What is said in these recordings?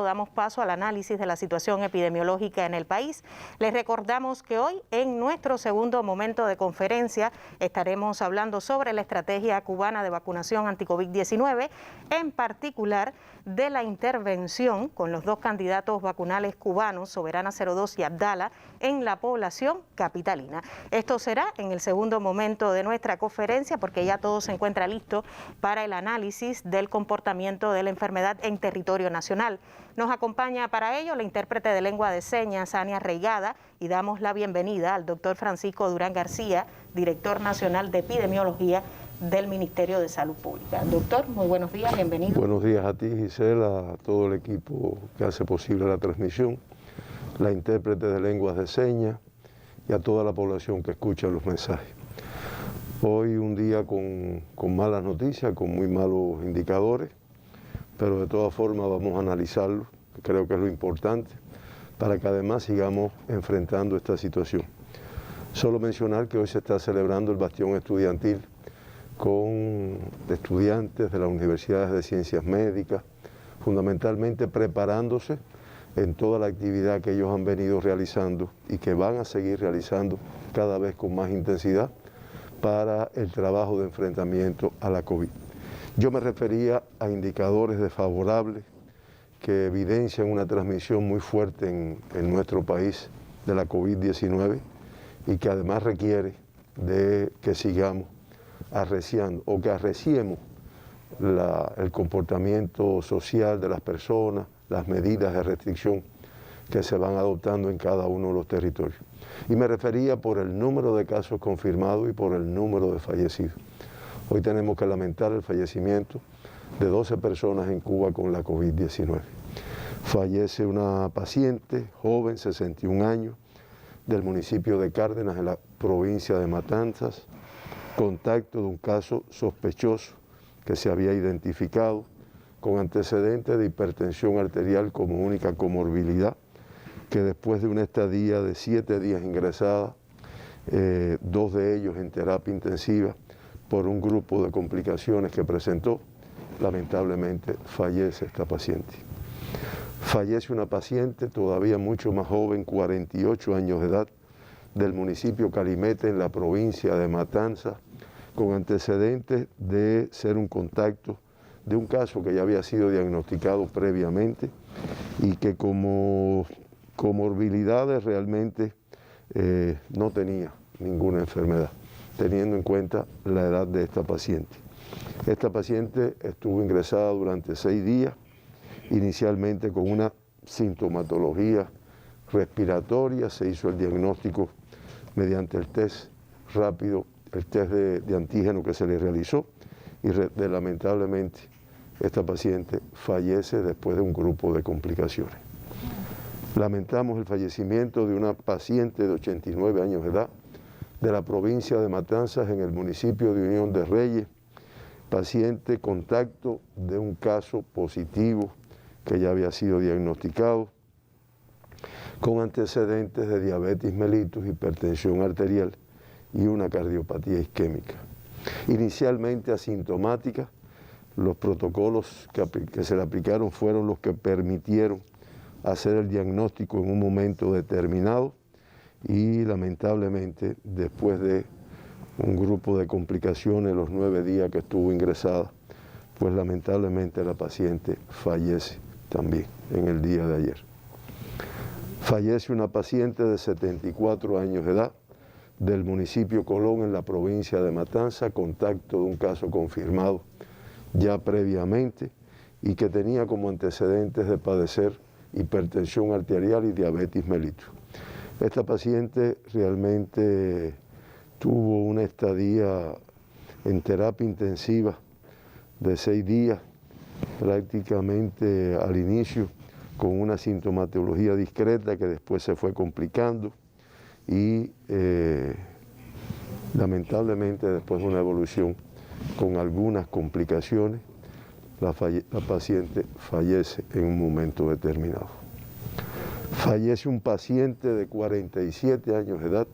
Damos paso al análisis de la situación epidemiológica en el país. Les recordamos que hoy, en nuestro segundo momento de conferencia, estaremos hablando sobre la estrategia cubana de vacunación anti-COVID-19, en particular de la intervención con los dos candidatos vacunales cubanos, Soberana 02 y Abdala, en la población capitalina. Esto será en el segundo momento de nuestra conferencia, porque ya todo se encuentra listo para el análisis del comportamiento de la enfermedad en territorio nacional. Nos acompaña para ello la intérprete de lengua de señas, Ania Reigada, y damos la bienvenida al doctor Francisco Durán García, director nacional de epidemiología del Ministerio de Salud Pública. Doctor, muy buenos días, bienvenido. Buenos días a ti, Gisela, a todo el equipo que hace posible la transmisión, la intérprete de lenguas de señas y a toda la población que escucha los mensajes. Hoy un día con malas noticias, con muy malos indicadores, pero de todas formas vamos a analizarlo, que creo que es lo importante, para que además sigamos enfrentando esta situación. Solo mencionar que hoy se está celebrando el bastión estudiantil con estudiantes de las universidades de ciencias médicas, fundamentalmente preparándose en toda la actividad que ellos han venido realizando y que van a seguir realizando cada vez con más intensidad para el trabajo de enfrentamiento a la COVID. Yo me refería a indicadores desfavorables que evidencian una transmisión muy fuerte en nuestro país de la COVID-19 y que además requiere de que sigamos arreciando o que arreciemos el comportamiento social de las personas, las medidas de restricción que se van adoptando en cada uno de los territorios. Y me refería por el número de casos confirmados y por el número de fallecidos. Hoy tenemos que lamentar el fallecimiento de 12 personas en Cuba con la COVID-19. Fallece una paciente joven, 61 años, del municipio de Cárdenas, en la provincia de Matanzas, contacto de un caso sospechoso que se había identificado con antecedentes de hipertensión arterial como única comorbilidad, que después de una estadía de 7 días ingresada, 2 de ellos en terapia intensiva, por un grupo de complicaciones que presentó, lamentablemente fallece esta paciente. Fallece una paciente todavía mucho más joven, 48 años de edad, del municipio Calimete, en la provincia de Matanzas, con antecedentes de ser un contacto de un caso que ya había sido diagnosticado previamente y que como comorbilidades realmente no tenía ninguna enfermedad, teniendo en cuenta la edad de esta paciente. Esta paciente estuvo ingresada durante 6 días, inicialmente con una sintomatología respiratoria. Se hizo el diagnóstico mediante el test rápido, el test de antígeno que se le realizó, y lamentablemente esta paciente fallece después de un grupo de complicaciones. Lamentamos el fallecimiento de una paciente de 89 años de edad, de la provincia de Matanzas, en el municipio de Unión de Reyes, paciente contacto de un caso positivo que ya había sido diagnosticado, con antecedentes de diabetes mellitus, hipertensión arterial y una cardiopatía isquémica. Inicialmente asintomática, los protocolos que se le aplicaron fueron los que permitieron hacer el diagnóstico en un momento determinado, y lamentablemente después de un grupo de complicaciones, los 9 días que estuvo ingresada, pues lamentablemente la paciente fallece también en el día de ayer. Fallece una paciente de 74 años de edad del municipio Colón, en la provincia de Matanzas, contacto de un caso confirmado ya previamente y que tenía como antecedentes de padecer hipertensión arterial y diabetes mellitus. Esta paciente realmente tuvo una estadía en terapia intensiva de 6 días, prácticamente al inicio con una sintomatología discreta que después se fue complicando y lamentablemente después de una evolución con algunas complicaciones, la paciente fallece en un momento determinado. Fallece un paciente de 47 años de edad,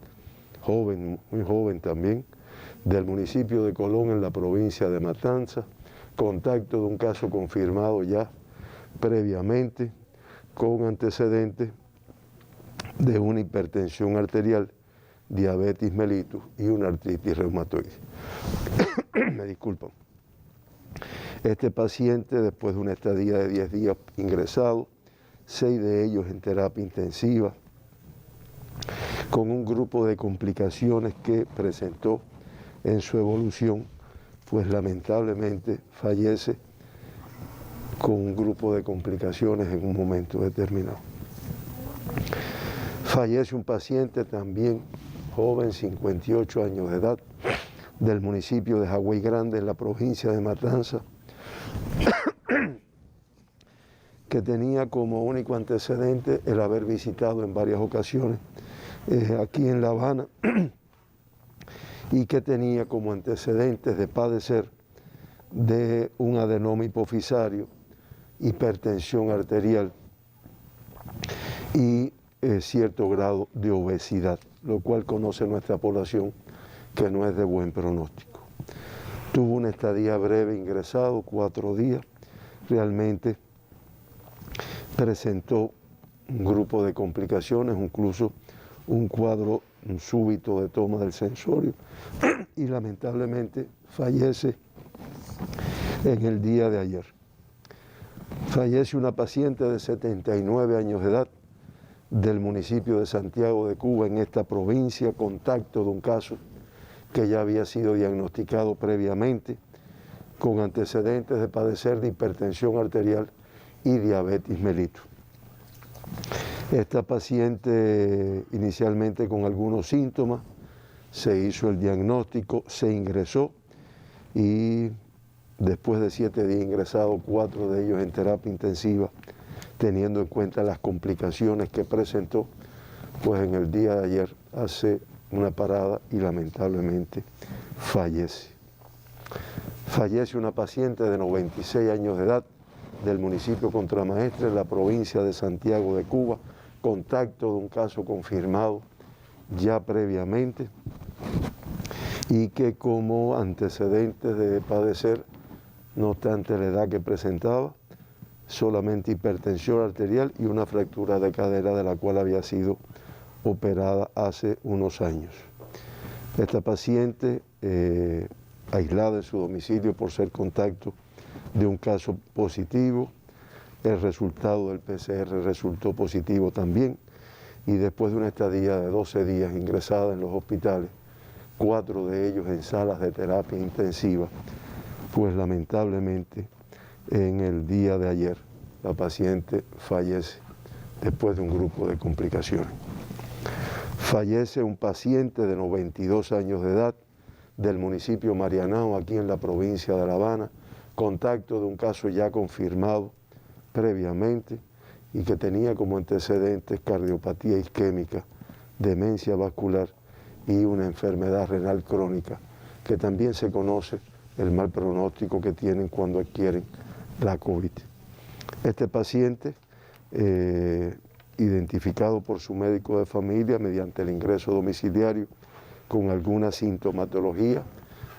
joven, muy joven también, del municipio de Colón, en la provincia de Matanzas, contacto de un caso confirmado ya previamente, con antecedentes de una hipertensión arterial, diabetes mellitus y una artritis reumatoide. Me disculpan. Este paciente, después de una estadía de 10 días ingresado, 6 de ellos en terapia intensiva, con un grupo de complicaciones que presentó en su evolución, pues lamentablemente fallece con un grupo de complicaciones en un momento determinado. Fallece un paciente también joven, 58 años de edad, del municipio de Jagüey Grande, en la provincia de Matanza, que tenía como único antecedente el haber visitado en varias ocasiones aquí en La Habana y que tenía como antecedentes de padecer de un adenoma hipofisario, hipertensión arterial y cierto grado de obesidad, lo cual conoce nuestra población que no es de buen pronóstico. Tuvo una estadía breve ingresado, 4 días, realmente presentó un grupo de complicaciones, incluso un cuadro súbito de toma del sensorio y lamentablemente fallece en el día de ayer. Fallece una paciente de 79 años de edad del municipio de Santiago de Cuba, en esta provincia, contacto de un caso que ya había sido diagnosticado previamente, con antecedentes de padecer de hipertensión arterial y diabetes mellitus. Esta paciente inicialmente con algunos síntomas, se hizo el diagnóstico, se ingresó y después de 7 días ingresados, 4 de ellos en terapia intensiva, teniendo en cuenta las complicaciones que presentó, pues en el día de ayer hace una parada y lamentablemente fallece. Fallece una paciente de 96 años de edad del municipio Contramaestre, en la provincia de Santiago de Cuba, contacto de un caso confirmado ya previamente y que como antecedentes de padecer, no obstante la edad que presentaba, solamente hipertensión arterial y una fractura de cadera de la cual había sido operada hace unos años. Esta paciente, aislada en su domicilio por ser contacto de un caso positivo, el resultado del PCR resultó positivo también y después de una estadía de 12 días ingresada en los hospitales, 4 de ellos en salas de terapia intensiva, pues lamentablemente en el día de ayer la paciente fallece después de un grupo de complicaciones. Fallece un paciente de 92 años de edad del municipio Marianao, aquí en la provincia de La Habana, contacto de un caso ya confirmado previamente y que tenía como antecedentes cardiopatía isquémica, demencia vascular y una enfermedad renal crónica, que también se conoce el mal pronóstico que tienen cuando adquieren la COVID. Este paciente, identificado por su médico de familia mediante el ingreso domiciliario con alguna sintomatología,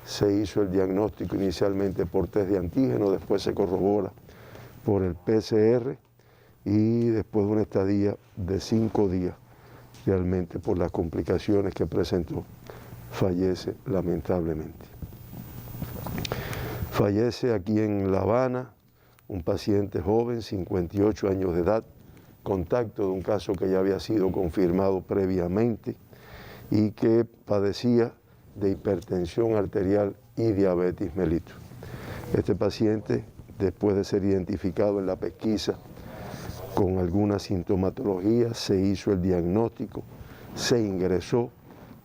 se hizo el diagnóstico inicialmente por test de antígeno, después se corrobora por el PCR y después de una estadía de 5 días, realmente por las complicaciones que presentó, fallece lamentablemente. Fallece aquí en La Habana un paciente joven, 58 años de edad, contacto de un caso que ya había sido confirmado previamente y que padecía de hipertensión arterial y diabetes mellitus. Este paciente, después de ser identificado en la pesquisa con alguna sintomatología, se hizo el diagnóstico, se ingresó,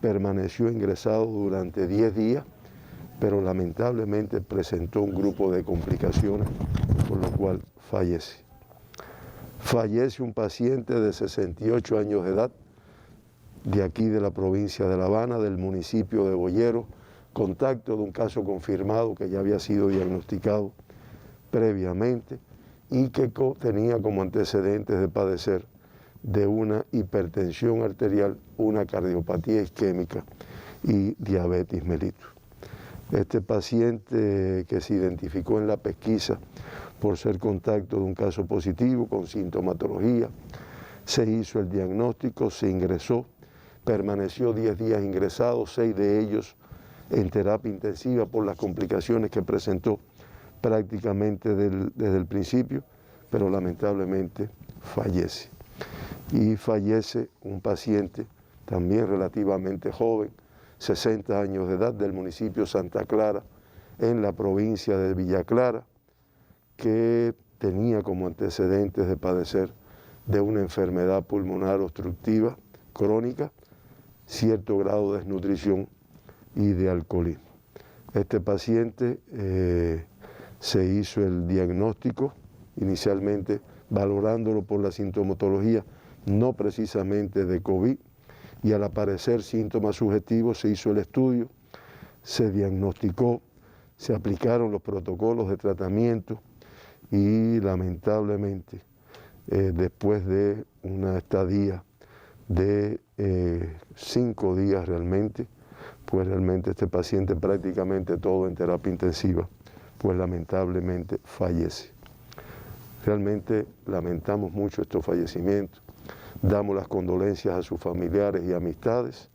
permaneció ingresado durante 10 días, pero lamentablemente presentó un grupo de complicaciones, por lo cual fallece. Fallece un paciente de 68 años de edad, de aquí de la provincia de La Habana, del municipio de Boyero, contacto de un caso confirmado que ya había sido diagnosticado previamente y que tenía como antecedentes de padecer de una hipertensión arterial, una cardiopatía isquémica y diabetes mellitus. Este paciente que se identificó en la pesquisa por ser contacto de un caso positivo con sintomatología. Se hizo el diagnóstico, se ingresó, permaneció 10 días ingresado, 6 de ellos en terapia intensiva por las complicaciones que presentó prácticamente desde el principio, pero lamentablemente fallece. Y fallece un paciente también relativamente joven, 60 años de edad, del municipio Santa Clara, en la provincia de Villa Clara, que tenía como antecedentes de padecer de una enfermedad pulmonar obstructiva crónica, cierto grado de desnutrición y de alcoholismo. Este paciente se hizo el diagnóstico inicialmente valorándolo por la sintomatología, no precisamente de COVID, y al aparecer síntomas subjetivos se hizo el estudio, se diagnosticó, se aplicaron los protocolos de tratamiento y lamentablemente después de una estadía de 5 días realmente, pues realmente este paciente prácticamente todo en terapia intensiva, pues lamentablemente fallece. Realmente lamentamos mucho estos fallecimientos, damos las condolencias a sus familiares y amistades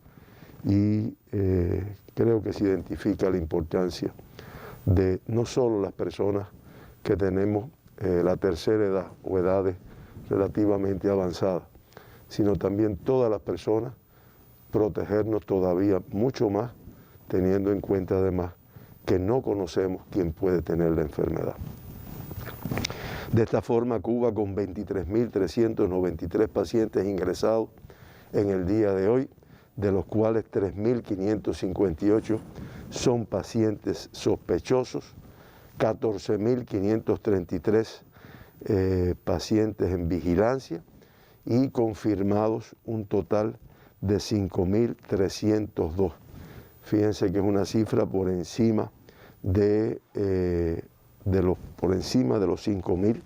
y creo que se identifica la importancia de no solo las personas que tenemos la tercera edad o edades relativamente avanzadas, sino también todas las personas protegernos todavía mucho más, teniendo en cuenta además que no conocemos quién puede tener la enfermedad. De esta forma, Cuba, con 23.393 pacientes ingresados en el día de hoy, de los cuales 3.558 son pacientes sospechosos, 14.533 pacientes en vigilancia y confirmados un total de 5.302. Fíjense que es una cifra por encima de los 5.000,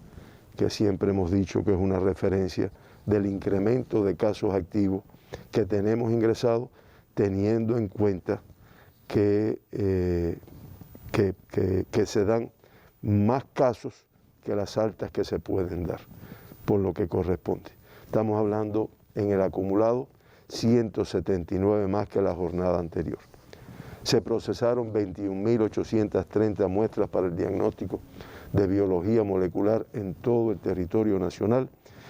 que siempre hemos dicho que es una referencia del incremento de casos activos que tenemos ingresados, teniendo en cuenta que se dan más casos que las altas que se pueden dar, por lo que corresponde. Estamos hablando en el acumulado 179 más que la jornada anterior. Se procesaron 21.830 muestras para el diagnóstico de biología molecular en todo el territorio nacional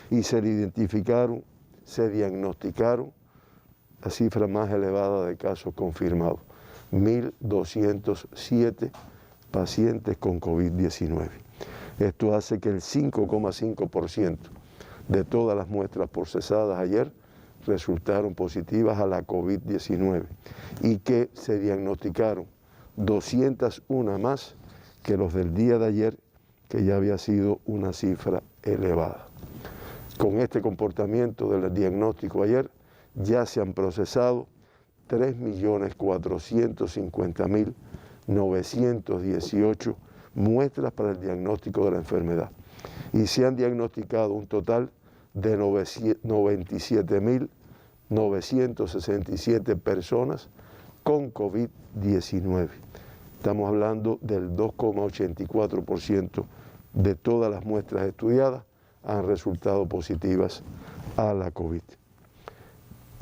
y se diagnosticaron la cifra más elevada de casos confirmados, 1.207 pacientes con COVID-19. Esto hace que el 5,5% de todas las muestras procesadas ayer resultaron positivas a la COVID-19 y que se diagnosticaron 201 más que los del día de ayer, que ya había sido una cifra elevada. Con este comportamiento del diagnóstico ayer, ya se han procesado 3.450.918 muestras para el diagnóstico de la enfermedad y se han diagnosticado un total de 97.967 personas con COVID-19. Estamos hablando del 2,84% de todas las muestras estudiadas han resultado positivas a la COVID.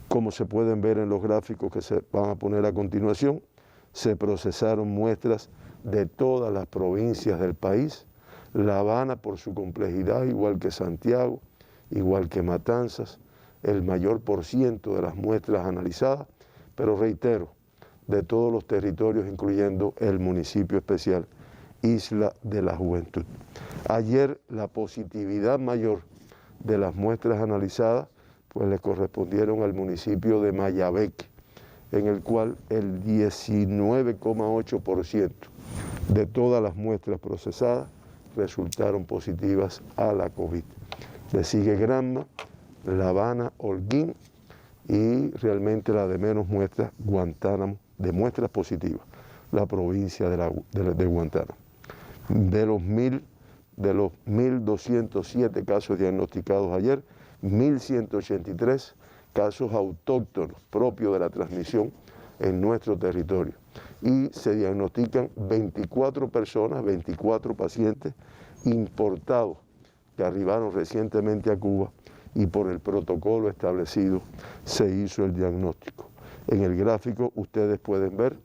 Como se pueden ver en los gráficos que se van a poner a continuación, se procesaron muestras de todas las provincias del país. La Habana, por su complejidad, igual que Santiago, igual que Matanzas, el mayor % de las muestras analizadas, pero reitero, de todos los territorios, incluyendo el municipio especial Isla de la Juventud. Ayer la positividad mayor de las muestras analizadas pues le correspondieron al municipio de Mayabeque, en el cual el 19,8% de todas las muestras procesadas resultaron positivas a la COVID. Le sigue Granma, La Habana, Holguín y realmente la de menos muestras, Guantánamo, de muestras positivas, la provincia de Guantánamo. De los 1.207 casos diagnosticados ayer, 1.183 casos autóctonos propios de la transmisión en nuestro territorio. Y se diagnostican 24 personas, 24 pacientes importados que arribaron recientemente a Cuba, y por el protocolo establecido se hizo el diagnóstico. En el gráfico ustedes pueden ver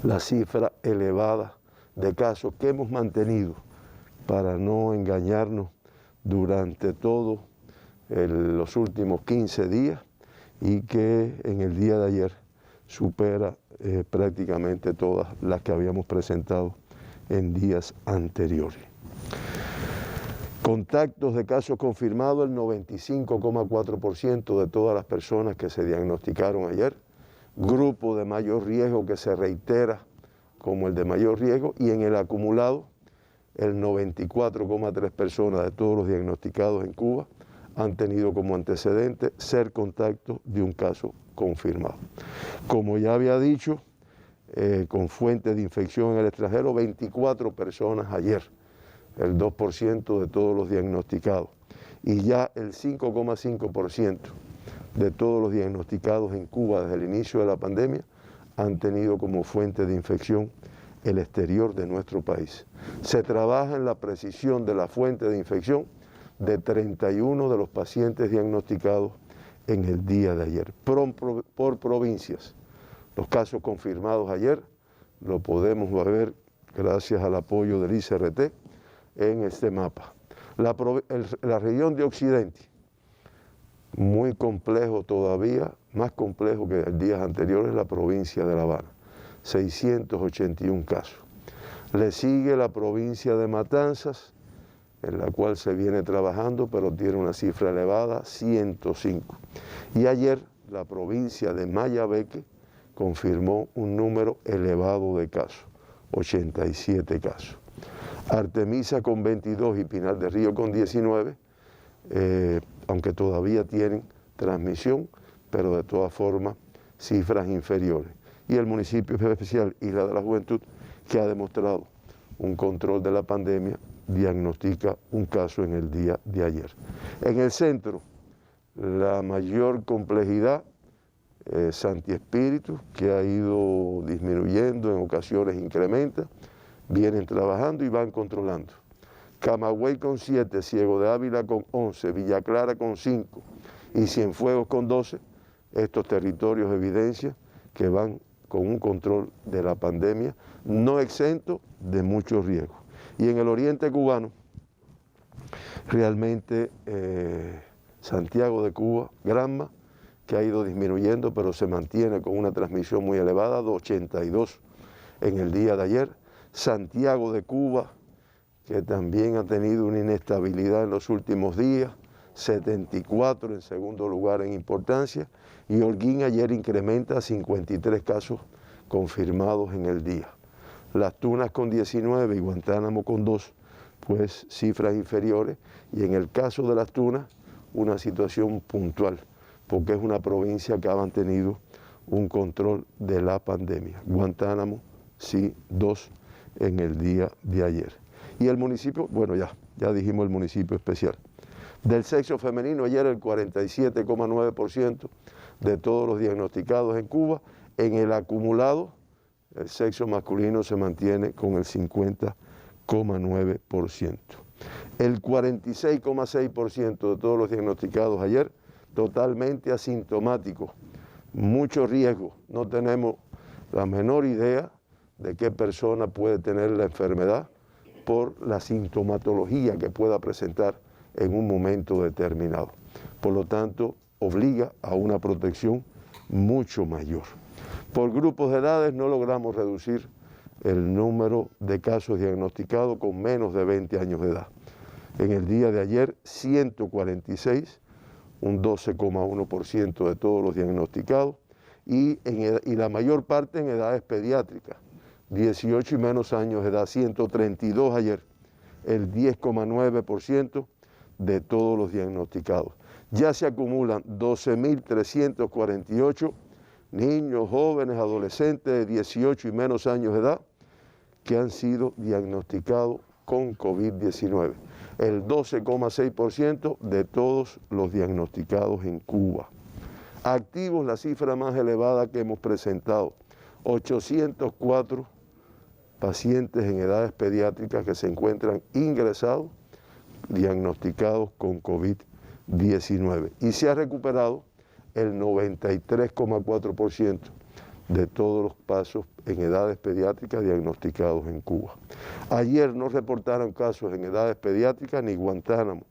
la cifra elevada de casos que hemos mantenido para no engañarnos durante todos los últimos 15 días y que en el día de ayer supera prácticamente todas las que habíamos presentado en días anteriores. Contactos de casos confirmados, el 95,4% de todas las personas que se diagnosticaron ayer. Grupo de mayor riesgo que se reitera como el de mayor riesgo, y en el acumulado el 94,3% personas de todos los diagnosticados en Cuba han tenido como antecedente ser contacto de un caso confirmado. Como ya había dicho, con fuentes de infección en el extranjero, 24 personas ayer, el 2% de todos los diagnosticados, y ya el 5,5% de todos los diagnosticados en Cuba desde el inicio de la pandemia han tenido como fuente de infección el exterior de nuestro país. Se trabaja en la precisión de la fuente de infección de 31 de los pacientes diagnosticados en el día de ayer, por provincias. Los casos confirmados ayer lo podemos ver gracias al apoyo del ICRT en este mapa. La región de Occidente, muy complejo todavía, más complejo que en días anteriores, la provincia de La Habana, 681 casos. Le sigue la provincia de Matanzas, en la cual se viene trabajando, pero tiene una cifra elevada, 105. Y ayer la provincia de Mayabeque confirmó un número elevado de casos, 87 casos. Artemisa con 22 y Pinar del Río con 19, aunque todavía tienen transmisión, pero de todas formas cifras inferiores. Y el municipio especial Isla de la Juventud, que ha demostrado un control de la pandemia, diagnostica un caso en el día de ayer. En el centro, la mayor complejidad, Santi Espíritu, que ha ido disminuyendo, en ocasiones incrementa, vienen trabajando y van controlando. Camagüey con 7, Ciego de Ávila con 11, Villa Clara con 5 y Cienfuegos con 12, estos territorios evidencian que van con un control de la pandemia, no exento de muchos riesgos. Y en el oriente cubano, realmente Santiago de Cuba, Granma, que ha ido disminuyendo, pero se mantiene con una transmisión muy elevada, de 82 en el día de ayer. Santiago de Cuba, que también ha tenido una inestabilidad en los últimos días, 74 en segundo lugar en importancia, y Holguín ayer incrementa a 53 casos confirmados en el día. Las Tunas con 19 y Guantánamo con 2, pues cifras inferiores, y en el caso de Las Tunas, una situación puntual, porque es una provincia que ha mantenido un control de la pandemia. Guantánamo, sí, 2 en el día de ayer. Y el municipio, bueno, ya dijimos el municipio especial. Del sexo femenino, ayer el 47,9% de todos los diagnosticados en Cuba. En el acumulado, el sexo masculino se mantiene con el 50,9%. El 46,6% de todos los diagnosticados ayer, totalmente asintomáticos. Mucho riesgo, no tenemos la menor idea de qué persona puede tener la enfermedad por la sintomatología que pueda presentar en un momento determinado. Por lo tanto, obliga a una protección mucho mayor. Por grupos de edades no logramos reducir el número de casos diagnosticados con menos de 20 años de edad. En el día de ayer, 146, un 12,1% de todos los diagnosticados, y la mayor parte en edades pediátricas, 18 y menos años de edad, 132 ayer, el 10,9% de todos los diagnosticados. Ya se acumulan 12.348 niños, jóvenes, adolescentes de 18 y menos años de edad que han sido diagnosticados con COVID-19, el 12,6% de todos los diagnosticados en Cuba. Activos, la cifra más elevada que hemos presentado, 804 pacientes en edades pediátricas que se encuentran ingresados, diagnosticados con COVID-19. Y se ha recuperado el 93,4% de todos los casos en edades pediátricas diagnosticados en Cuba. Ayer no reportaron casos en edades pediátricas ni Guantánamo,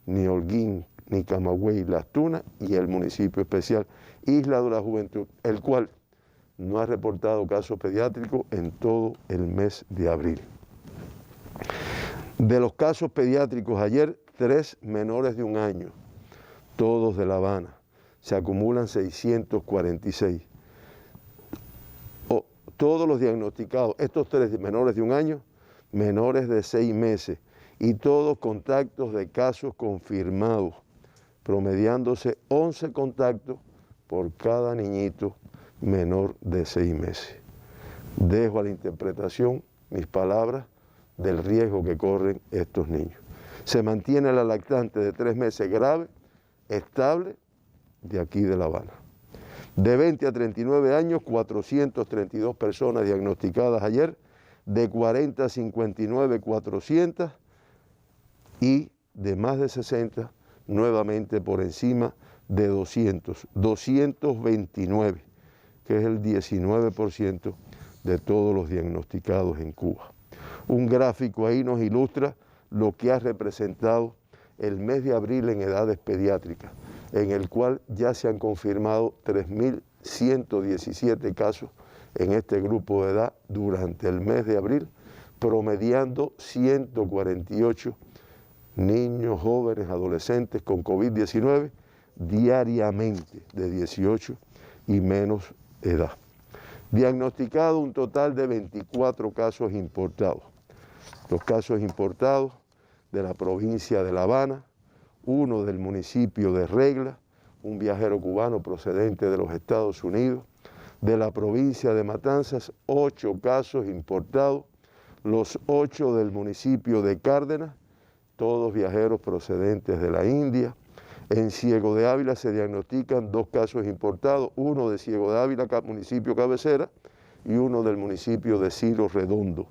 ni Holguín, ni Camagüey, Las Tunas y el municipio especial Isla de la Juventud, el cual no ha reportado casos pediátricos en todo el mes de abril. De los casos pediátricos ayer, 3 menores de 1 año, todos de La Habana. Se acumulan 646. Todos los diagnosticados, estos 3 menores de 1 año, menores de 6 meses, y todos contactos de casos confirmados, promediándose 11 contactos por cada niñito menor de 6 meses. Dejo a la interpretación mis palabras del riesgo que corren estos niños. Se mantiene la lactante de 3 meses grave, estable, de aquí de La Habana. De 20 a 39 años, 432 personas diagnosticadas ayer, de 40 a 59, 400, y de más de 60, nuevamente por encima de 200, 229, que es el 19% de todos los diagnosticados en Cuba. Un gráfico ahí nos ilustra lo que ha representado el mes de abril en edades pediátricas, en el cual ya se han confirmado 3.117 casos en este grupo de edad durante el mes de abril, promediando 148 niños, jóvenes, adolescentes con COVID-19 diariamente de 18 y menos edad. Diagnosticado un total de 24 casos importados. Los casos importados de la provincia de La Habana, uno del municipio de Regla, un viajero cubano procedente de los Estados Unidos, de la provincia de Matanzas, 8 casos importados, los 8 del municipio de Cárdenas, todos viajeros procedentes de la India. En Ciego de Ávila se diagnostican 2 casos importados, uno de Ciego de Ávila, municipio cabecera, y uno del municipio de Ciro Redondo,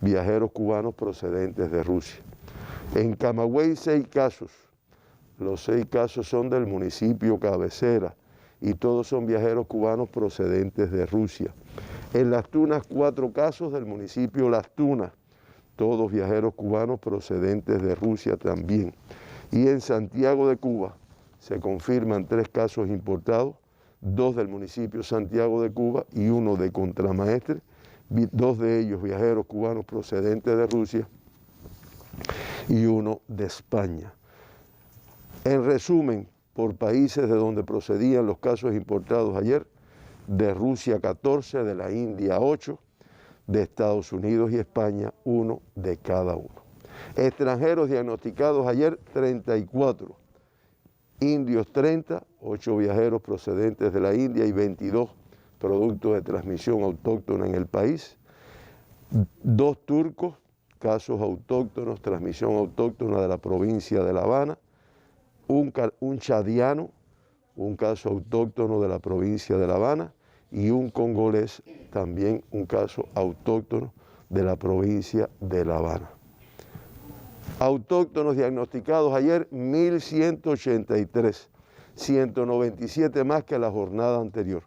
viajeros cubanos procedentes de Rusia. En Camagüey 6 casos, los 6 casos son del municipio cabecera y todos son viajeros cubanos procedentes de Rusia. En Las Tunas 4 casos del municipio Las Tunas, todos viajeros cubanos procedentes de Rusia también. Y en Santiago de Cuba se confirman 3 casos importados, 2 del municipio Santiago de Cuba y 1 de Contramaestre, 2 de ellos viajeros cubanos procedentes de Rusia y 1 de España. En resumen, por países de donde procedían los casos importados ayer, de Rusia 14, de la India 8, de Estados Unidos y España 1 de cada uno. Extranjeros diagnosticados ayer 34, indios 30, 8 viajeros procedentes de la India y 22 productos de transmisión autóctona en el país, 2 turcos, casos autóctonos, transmisión autóctona de la provincia de La Habana, un chadiano, un caso autóctono de la provincia de La Habana, y un congolés, también un caso autóctono de la provincia de La Habana. Autóctonos diagnosticados ayer, 1.183, 197 más que la jornada anterior.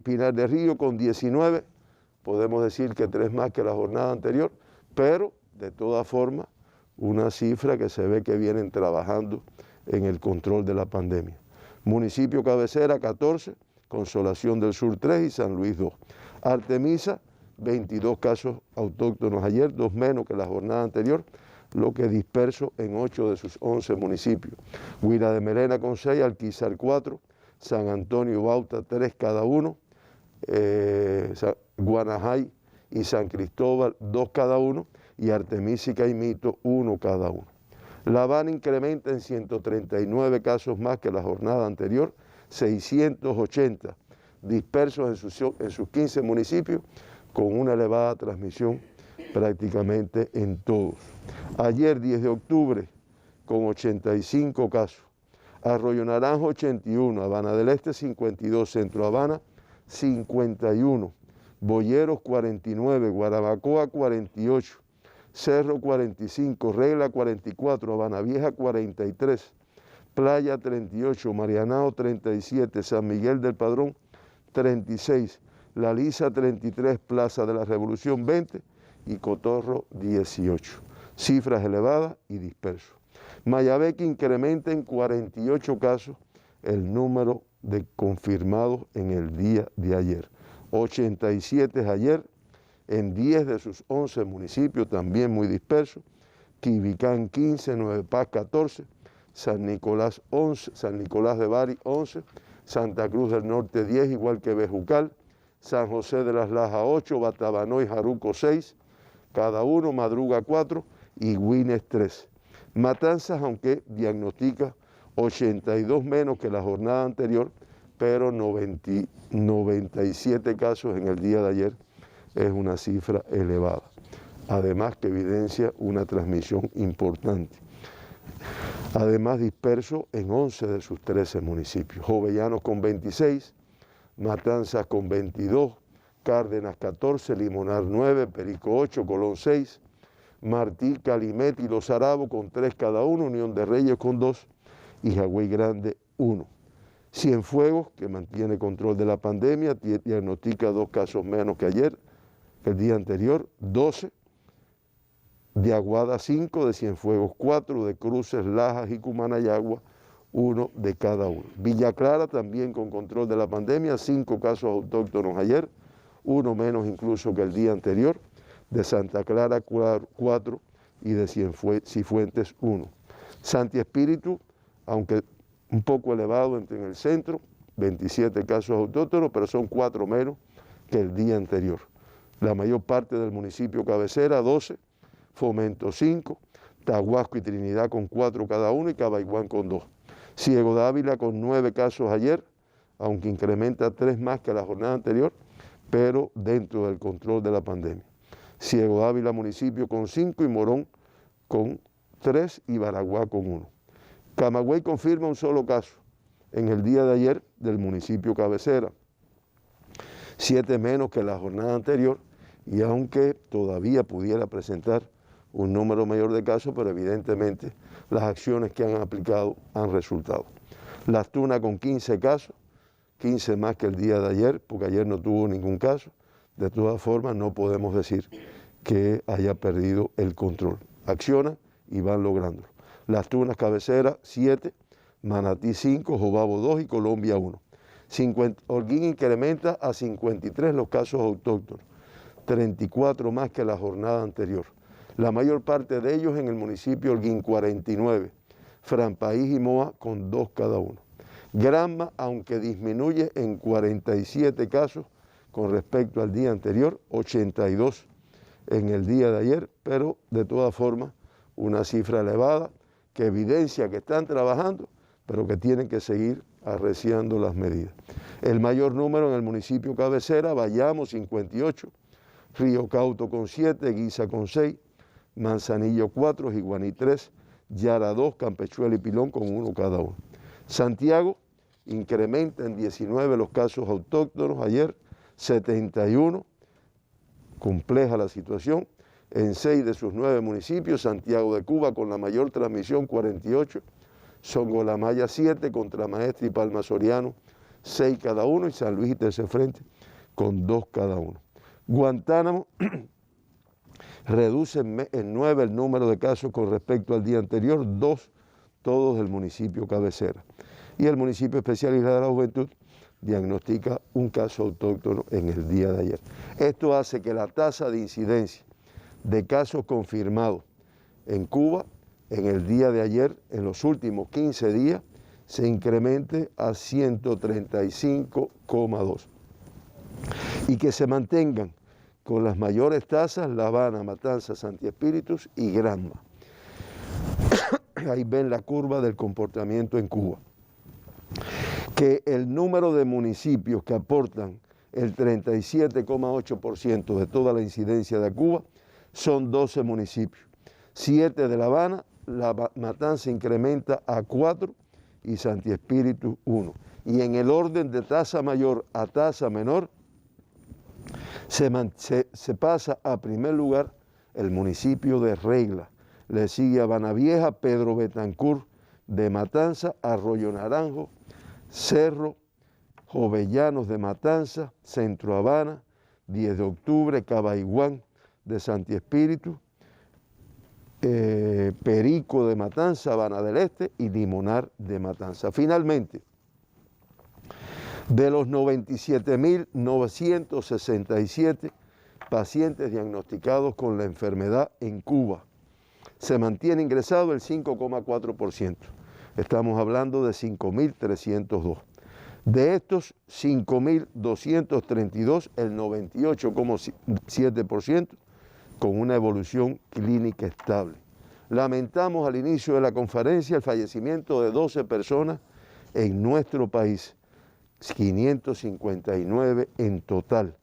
Pinar del Río con 19, podemos decir que 3 más que la jornada anterior, pero de todas formas una cifra que se ve que vienen trabajando en el control de la pandemia. Municipio cabecera 14, Consolación del Sur 3 y San Luis 2. Artemisa, 22 casos autóctonos ayer, 2 menos que la jornada anterior, lo que disperso en 8 de sus 11 municipios. Guira de Melena con 6, Alquizar 4, San Antonio Bauta 3 cada uno, Guanajay y San Cristóbal 2 cada uno, y Artemisa y Caimito 1 cada uno. La Habana incrementa en 139 casos más que la jornada anterior, 680 dispersos en sus 15 municipios, con una elevada transmisión prácticamente en todos. Ayer, 10 de octubre, con 85 casos. Arroyo Naranjo, 81, Habana del Este, 52, Centro Habana, 51, Boyeros 49, Guarabacoa 48, Cerro 45, Regla 44, Habana Vieja 43, Playa 38, Marianao 37, San Miguel del Padrón 36, La Lisa 33, Plaza de la Revolución 20 y Cotorro 18. Cifras elevadas y dispersos. Mayabeque incrementa en 48 casos el número de confirmados en el día de ayer. 87 ayer en 10 de sus 11 municipios, también muy dispersos. Quibicán 15, Nueva Paz 14, San Nicolás 11, San Nicolás de Bari 11, Santa Cruz del Norte 10, igual que Bejucal, San José de las Lajas 8, Batabanó y Jaruco 6, cada uno, Madruga 4 y Güines 3. Matanzas, aunque diagnostica 82 menos que la jornada anterior, pero 97 casos en el día de ayer es una cifra elevada. Además que evidencia una transmisión importante. Además disperso en 11 de sus 13 municipios. Jovellanos con 26, Matanzas con 22, Cárdenas 14, Limonar 9, Perico 8, Colón 6, Martí, Calimete y Los Arabos con 3 cada uno, Unión de Reyes con 2 y Jagüey Grande 1. Cienfuegos, que mantiene control de la pandemia, diagnostica 2 casos menos que ayer, que el día anterior, 12. De Aguada 5, de Cienfuegos 4, de Cruces, Lajas y Cumanayagua 1 de cada uno. Villa Clara también con control de la pandemia, 5 casos autóctonos ayer, 1 menos incluso que el día anterior. De Santa Clara 4 y de Cifuentes 1. Santi Espíritu, aunque un poco elevado en el centro, 27 casos autóctonos, pero son 4 menos que el día anterior. La mayor parte del municipio cabecera, 12, Fomento 5, Tahuasco y Trinidad con 4 cada uno y Cabaiguán con 2. Ciego Dávila con 9 casos ayer, aunque incrementa 3 más que la jornada anterior, pero dentro del control de la pandemia. Ciego Dávila municipio con 5 y Morón con 3 y Baraguá con 1. Camagüey confirma un solo caso en el día de ayer del municipio cabecera, 7 menos que la jornada anterior, y aunque todavía pudiera presentar un número mayor de casos, pero evidentemente las acciones que han aplicado han resultado. Las Tunas con 15 casos, 15 más que el día de ayer, porque ayer no tuvo ningún caso. De todas formas, no podemos decir que haya perdido el control. Acciona y van lográndolo. Las Tunas cabecera 7, Manatí 5, Jobabo 2 y Colombia 1. Holguín incrementa a 53 los casos autóctonos, 34 más que la jornada anterior. La mayor parte de ellos en el municipio Holguín, 49. Franpaís y Moa con 2 cada uno. Granma, aunque disminuye en 47 casos con respecto al día anterior, 82 en el día de ayer, pero de todas formas una cifra elevada que evidencia que están trabajando, pero que tienen que seguir arreciando las medidas. El mayor número en el municipio cabecera, Bayamo 58, Río Cauto con 7, Guisa con 6, Manzanillo 4, Jiguaní 3, Yara 2, Campechuela y Pilón con 1 cada uno. Santiago incrementa en 19 los casos autóctonos ayer, 71, compleja la situación, en 6 de sus 9 municipios, Santiago de Cuba con la mayor transmisión, 48, Songolamaya 7, Contramaestre y Palma Soriano, 6 cada uno, y San Luis y Tercer Frente con 2 cada uno. Guantánamo reduce en 9 el número de casos con respecto al día anterior, 2 todos del municipio cabecera. Y el municipio especial Isla de la Juventud diagnostica un caso autóctono en el día de ayer. Esto hace que la tasa de incidencia de casos confirmados en Cuba en el día de ayer, en los últimos 15 días, se incremente a 135,2 y que se mantengan con las mayores tasas La Habana, Matanzas, Santi Espíritus y Granma. Ahí ven la curva del comportamiento en Cuba. Que el número de municipios que aportan el 37,8% de toda la incidencia de Cuba son 12 municipios. 7 de La Habana, La Matanza incrementa a 4 y Santi Espíritu 1. Y en el orden de tasa mayor a tasa menor, Se pasa a primer lugar el municipio de Regla, le sigue Habana Vieja, Pedro Betancur de Matanza, Arroyo Naranjo, Cerro, Jovellanos de Matanza, Centro Habana, 10 de octubre, Cabaiguán de Santi Espíritu, Perico de Matanza, Habana del Este y Limonar de Matanza. Finalmente, de los 97.967 pacientes diagnosticados con la enfermedad en Cuba, se mantiene ingresado el 5,4%. Estamos hablando de 5.302. De estos 5.232, el 98,7%, con una evolución clínica estable. Lamentamos al inicio de la conferencia el fallecimiento de 12 personas en nuestro país, 559 en total,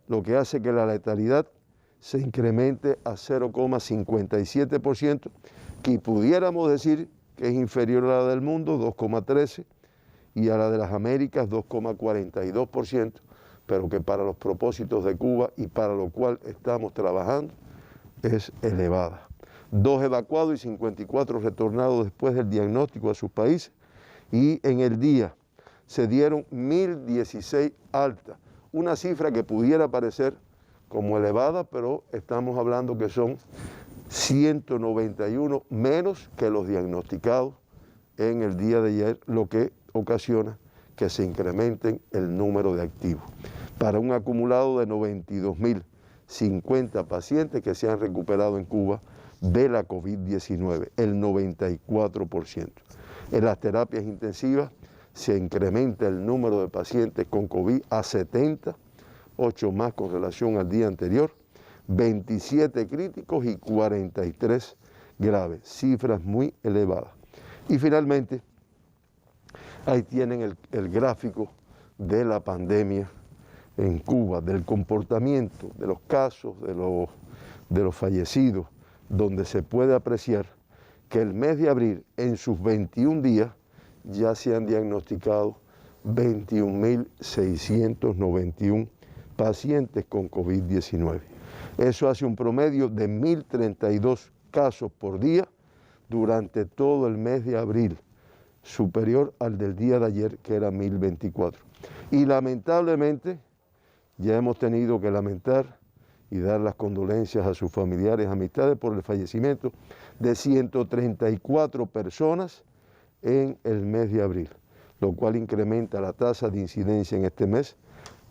lo que hace que la letalidad se incremente a 0,57%, que pudiéramos decir que es inferior a la del mundo, 2,13%, y a la de las Américas, 2,42%, pero que para los propósitos de Cuba y para lo cual estamos trabajando, es elevada. 2 evacuados y 54 retornados después del diagnóstico a sus países, y en el día se dieron 1.016 altas, una cifra que pudiera parecer como elevada, pero estamos hablando que son 191 menos que los diagnosticados en el día de ayer, lo que ocasiona que se incrementen el número de activos, para un acumulado de 92.050 pacientes que se han recuperado en Cuba de la COVID-19, el 94%. En las terapias intensivas se incrementa el número de pacientes con COVID a 70, 8 más con relación al día anterior, 27 críticos y 43 graves, cifras muy elevadas. Y finalmente, ahí tienen el gráfico de la pandemia en Cuba, del comportamiento, de los casos, de los fallecidos, donde se puede apreciar que el mes de abril, en sus 21 días, ya se han diagnosticado 21.691 pacientes con COVID-19. Eso hace un promedio de 1.032 casos por día durante todo el mes de abril, superior al del día de ayer, que era 1.024. Y lamentablemente ya hemos tenido que lamentar y dar las condolencias a sus familiares, amistades por el fallecimiento de 134 personas en el mes de abril, lo cual incrementa la tasa de incidencia en este mes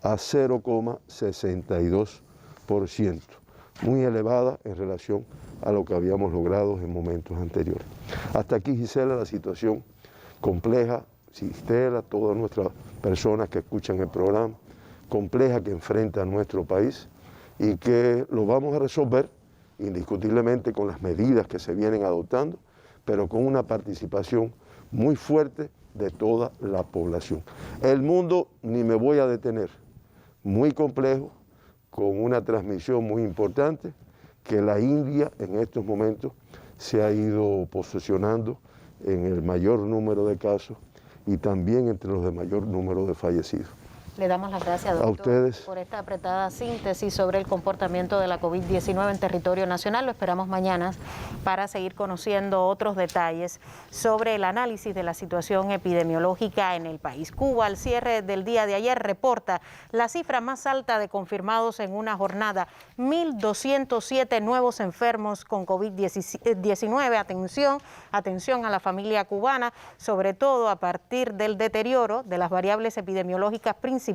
a 0,62%, muy elevada en relación a lo que habíamos logrado en momentos anteriores. Hasta aquí, Gisela, la situación compleja, Gisela, todas nuestras personas que escuchan el programa, compleja que enfrenta nuestro país y que lo vamos a resolver indiscutiblemente con las medidas que se vienen adoptando, pero con una participación muy fuerte de toda la población. El mundo, ni me voy a detener, muy complejo, con una transmisión muy importante, que la India en estos momentos se ha ido posicionando en el mayor número de casos y también entre los de mayor número de fallecidos. Le damos las gracias, doctor, a ustedes por esta apretada síntesis sobre el comportamiento de la COVID-19 en territorio nacional. Lo esperamos mañana para seguir conociendo otros detalles sobre el análisis de la situación epidemiológica en el país. Cuba, al cierre del día de ayer, reporta la cifra más alta de confirmados en una jornada, 1.207 nuevos enfermos con COVID-19. Atención a la familia cubana, sobre todo a partir del deterioro de las variables epidemiológicas principales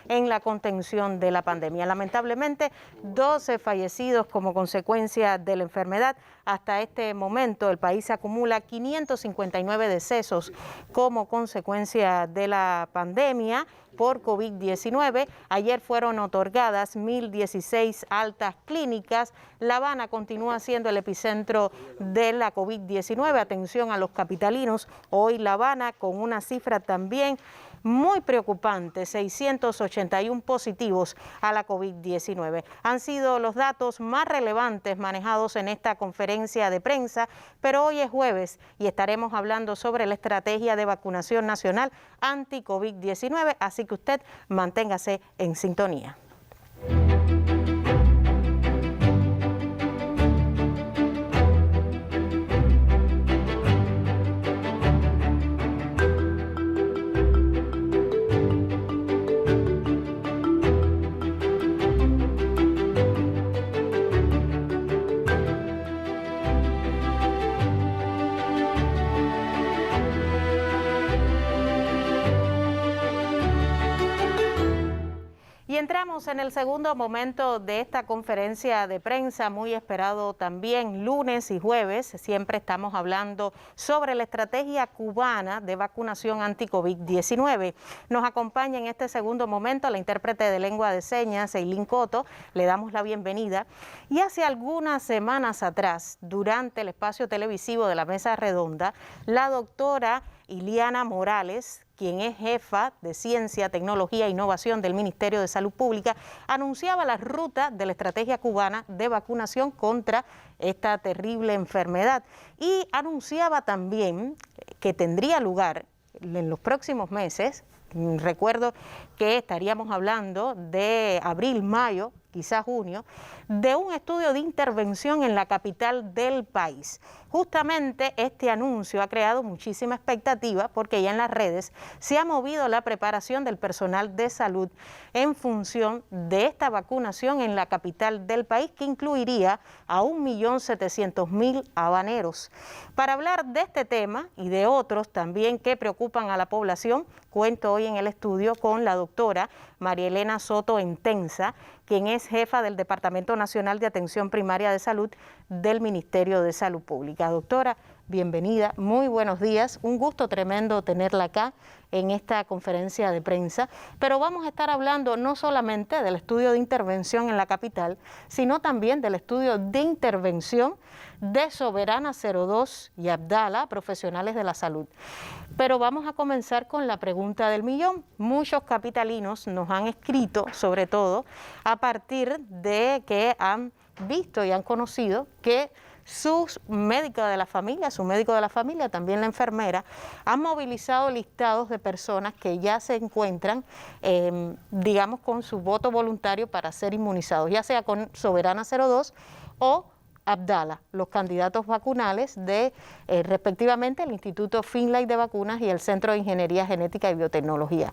en la contención de la pandemia. Lamentablemente, 12 fallecidos como consecuencia de la enfermedad. Hasta este momento, el país acumula 559 decesos como consecuencia de la pandemia por COVID-19. Ayer fueron otorgadas 1.016 altas clínicas. La Habana continúa siendo el epicentro de la COVID-19. Atención a los capitalinos. Hoy La Habana con una cifra también muy preocupante, 681 positivos a la COVID-19. Han sido los datos más relevantes manejados en esta conferencia de prensa, pero hoy es jueves y estaremos hablando sobre la estrategia de vacunación nacional anti-COVID-19, así que usted manténgase en sintonía. Y entramos en el segundo momento de esta conferencia de prensa, muy esperado también lunes y jueves. Siempre estamos hablando sobre la estrategia cubana de vacunación anti-COVID-19. Nos acompaña en este segundo momento la intérprete de lengua de señas, Eileen Coto. Le damos la bienvenida. Y hace algunas semanas atrás, durante el espacio televisivo de la Mesa Redonda, la doctora Iliana Morales, quien es jefa de Ciencia, Tecnología e Innovación del Ministerio de Salud Pública, anunciaba la ruta de la estrategia cubana de vacunación contra esta terrible enfermedad y anunciaba también que tendría lugar en los próximos meses. Recuerdo que estaríamos hablando de abril, mayo, quizás junio, de un estudio de intervención en la capital del país. Justamente este anuncio ha creado muchísima expectativa porque ya en las redes se ha movido la preparación del personal de salud en función de esta vacunación en la capital del país, que incluiría a 1.700.000 habaneros. Para hablar de este tema y de otros también que preocupan a la población, cuento hoy en el estudio con la doctora María Elena Soto Entenza, quien es jefa del Departamento Nacional de Atención Primaria de Salud del Ministerio de Salud Pública. Doctora, bienvenida, muy buenos días, un gusto tremendo tenerla acá en esta conferencia de prensa, pero vamos a estar hablando no solamente del estudio de intervención en la capital, sino también del estudio de intervención de Soberana 02 y Abdala, profesionales de la salud. Pero vamos a comenzar con la pregunta del millón. Muchos capitalinos nos han escrito, sobre todo, a partir de que han visto y han conocido que sus médicos de la familia, su médico de la familia, también la enfermera, han movilizado listados de personas que ya se encuentran, digamos, con su voto voluntario para ser inmunizados, ya sea con Soberana 02 o Abdala, los candidatos vacunales de respectivamente el Instituto Finlay de Vacunas y el Centro de Ingeniería Genética y Biotecnología.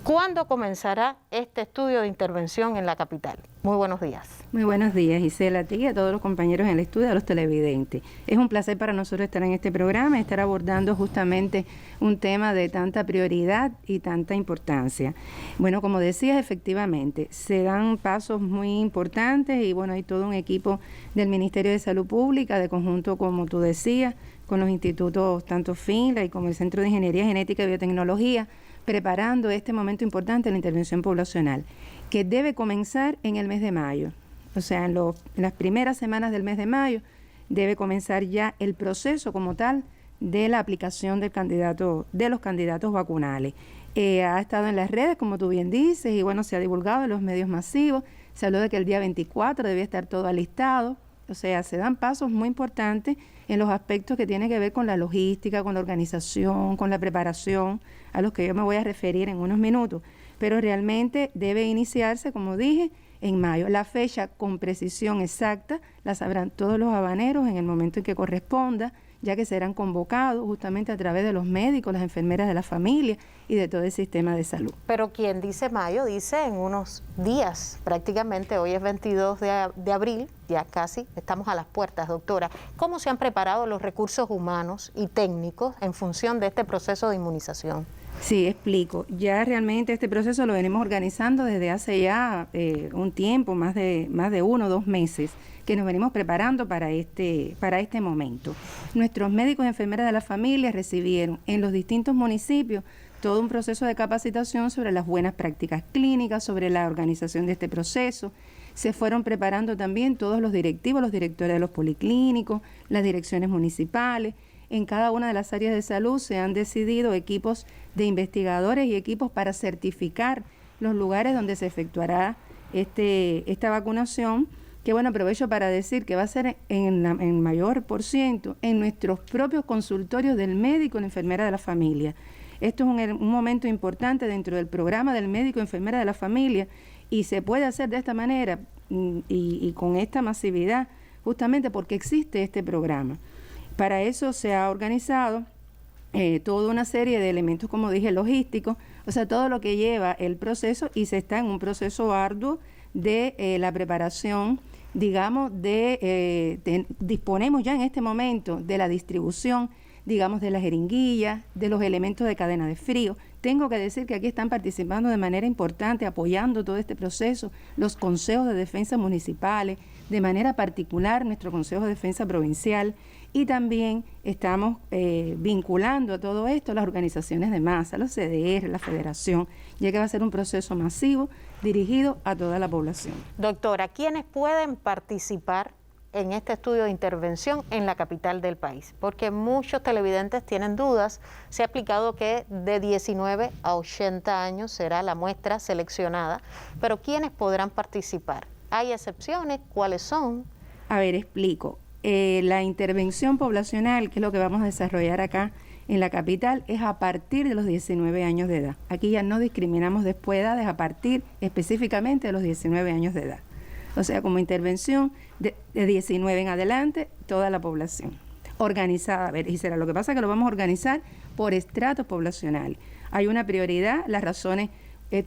¿Cuándo comenzará este estudio de intervención en la capital? Muy buenos días. Muy buenos días, Gisela, a ti y a todos los compañeros en el estudio, a los televidentes. Es un placer para nosotros estar en este programa, estar abordando justamente un tema de tanta prioridad y tanta importancia. Bueno, como decías, efectivamente, se dan pasos muy importantes y bueno, hay todo un equipo del Ministerio de Salud Pública, de conjunto, como tú decías, con los institutos tanto Finlay como el Centro de Ingeniería Genética y Biotecnología, preparando este momento importante de la intervención poblacional, que debe comenzar en el mes de mayo. O sea, en las primeras semanas del mes de mayo debe comenzar ya el proceso como tal de la aplicación de los candidatos vacunales. Ha estado en las redes, como tú bien dices, y bueno, se ha divulgado en los medios masivos. Se habló de que el día 24 debía estar todo alistado. O sea, se dan pasos muy importantes en los aspectos que tienen que ver con la logística, con la organización, con la preparación, a los que yo me voy a referir en unos minutos. Pero realmente debe iniciarse, como dije, en mayo. La fecha con precisión exacta la sabrán todos los habaneros en el momento en que corresponda, ya que serán convocados justamente a través de los médicos, las enfermeras de la familia y de todo el sistema de salud. Pero quien dice mayo, dice en unos días, prácticamente hoy es 22 de abril, ya casi estamos a las puertas, doctora. ¿Cómo se han preparado los recursos humanos y técnicos en función de este proceso de inmunización? Sí, explico. Ya realmente este proceso lo venimos organizando desde hace ya un tiempo, más de 1 o 2 meses, que nos venimos preparando para este momento. Nuestros médicos y enfermeras de la familia recibieron en los distintos municipios todo un proceso de capacitación sobre las buenas prácticas clínicas, sobre la organización de este proceso. Se fueron preparando también todos los directivos, los directores de los policlínicos, las direcciones municipales. En cada una de las áreas de salud se han decidido equipos de investigadores y equipos para certificar los lugares donde se efectuará esta vacunación, que bueno, aprovecho para decir que va a ser en mayor por ciento en nuestros propios consultorios del médico y la enfermera de la familia. Esto es un momento importante dentro del programa del médico y enfermera de la familia y se puede hacer de esta manera y con esta masividad justamente porque existe este programa. Para eso se ha organizado toda una serie de elementos, como dije, logísticos, o sea, todo lo que lleva el proceso y se está en un proceso arduo de la preparación, digamos, disponemos ya en este momento de la distribución digamos, de la jeringuilla, de los elementos de cadena de frío. Tengo que decir que aquí están participando de manera importante, apoyando todo este proceso, los consejos de defensa municipales, de manera particular nuestro Consejo de Defensa Provincial, y también estamos vinculando a todo esto las organizaciones de masa, los CDR, la Federación, ya que va a ser un proceso masivo dirigido a toda la población. Doctora, ¿quiénes pueden participar en este estudio de intervención en la capital del país? Porque muchos televidentes tienen dudas. Se ha explicado que de 19 a 80 años será la muestra seleccionada, pero ¿quiénes podrán participar? ¿Hay excepciones? ¿Cuáles son? A ver, explico. La intervención poblacional, que es lo que vamos a desarrollar acá en la capital, es a partir de los 19 años de edad. Aquí ya no discriminamos después de edades, a partir específicamente de los 19 años de edad. O sea, como intervención de 19 en adelante, toda la población organizada. A ver, y será, lo que pasa es que lo vamos a organizar por estratos poblacionales. Hay una prioridad, las razones,